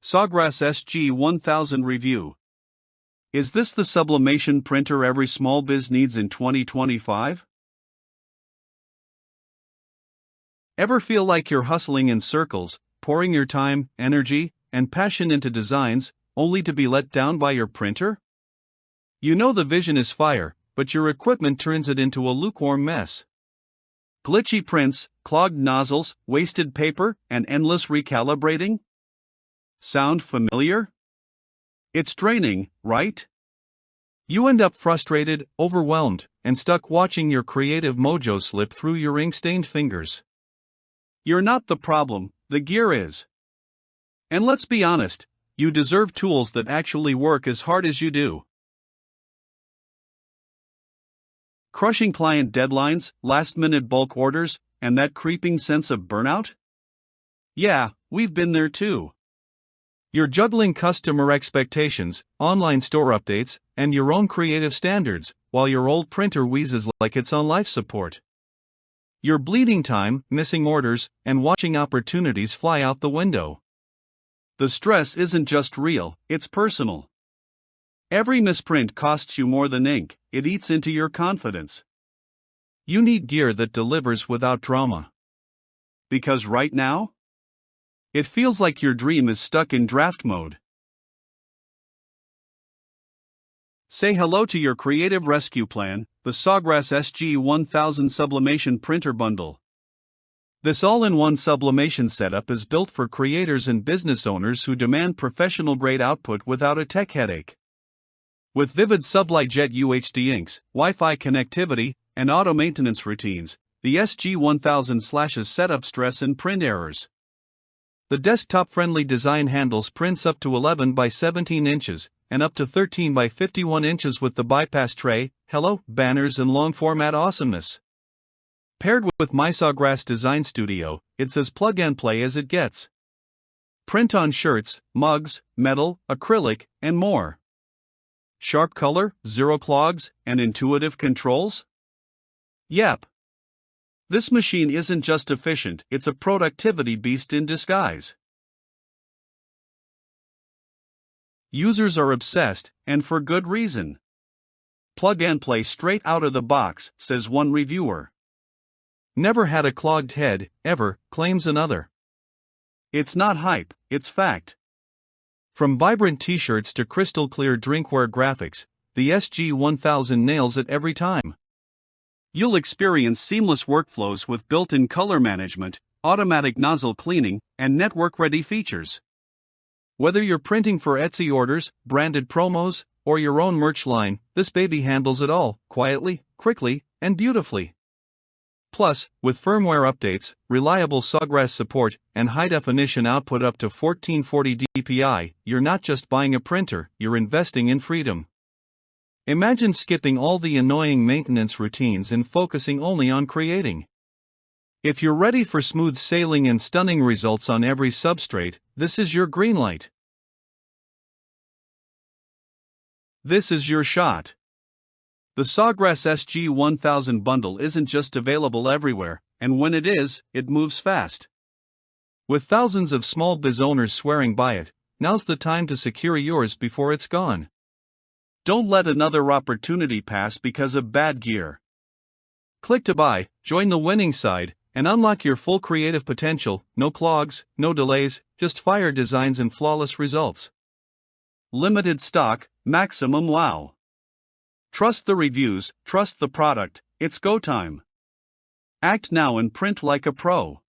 Sawgrass SG1000 Review. Is this the sublimation printer every small biz needs in 2025? Ever feel like you're hustling in circles, pouring your time, energy, and passion into designs, only to be let down by your printer? You know the vision is fire, but your equipment turns it into a lukewarm mess. Glitchy prints, clogged nozzles, wasted paper, and endless recalibrating? Sound familiar? It's draining, right? You end up frustrated, overwhelmed, and stuck watching your creative mojo slip through your ink-stained fingers. You're not the problem, the gear is. And let's be honest, you deserve tools that actually work as hard as you do. Crushing client deadlines, last-minute bulk orders, and that creeping sense of burnout? Yeah, we've been there too. You're juggling customer expectations, online store updates, and your own creative standards, while your old printer wheezes like it's on life support. You're bleeding time, missing orders, and watching opportunities fly out the window. The stress isn't just real, it's personal. Every misprint costs you more than ink, it eats into your confidence. You need gear that delivers without drama. Because right now, it feels like your dream is stuck in draft mode. Say hello to your creative rescue plan, the Sawgrass SG1000 Sublimation Printer Bundle. This all-in-one sublimation setup is built for creators and business owners who demand professional-grade output without a tech headache. With vivid SubliJet UHD inks, Wi-Fi connectivity, and auto maintenance routines, the SG1000 slashes setup stress and print errors. The desktop-friendly design handles prints up to 11 by 17 inches, and up to 13 by 51 inches with the bypass tray, hello, banners and long-format awesomeness. Paired with MySawgrass Design Studio, it's as plug-and-play as it gets. Print on shirts, mugs, metal, acrylic, and more. Sharp color, zero clogs, and intuitive controls? Yep. This machine isn't just efficient, it's a productivity beast in disguise. Users are obsessed, and for good reason. Plug and play straight out of the box, says one reviewer. Never had a clogged head, ever, claims another. It's not hype, it's fact. From vibrant t-shirts to crystal-clear drinkware graphics, the SG1000 nails it every time. You'll experience seamless workflows with built-in color management, automatic nozzle cleaning, and network-ready features. Whether you're printing for Etsy orders, branded promos, or your own merch line, this baby handles it all, quietly, quickly, and beautifully. Plus, with firmware updates, reliable Sawgrass support, and high-definition output up to 1440 dpi, you're not just buying a printer, you're investing in freedom. Imagine skipping all the annoying maintenance routines and focusing only on creating. If you're ready for smooth sailing and stunning results on every substrate, this is your green light. This is your shot. The Sawgrass SG1000 bundle isn't just available everywhere, and when it is, it moves fast. With thousands of small biz owners swearing by it, now's the time to secure yours before it's gone. Don't let another opportunity pass because of bad gear. Click to buy, join the winning side, and unlock your full creative potential. No clogs, no delays, just fire designs and flawless results. Limited stock, maximum wow. Trust the reviews, trust the product, it's go time. Act now and print like a pro.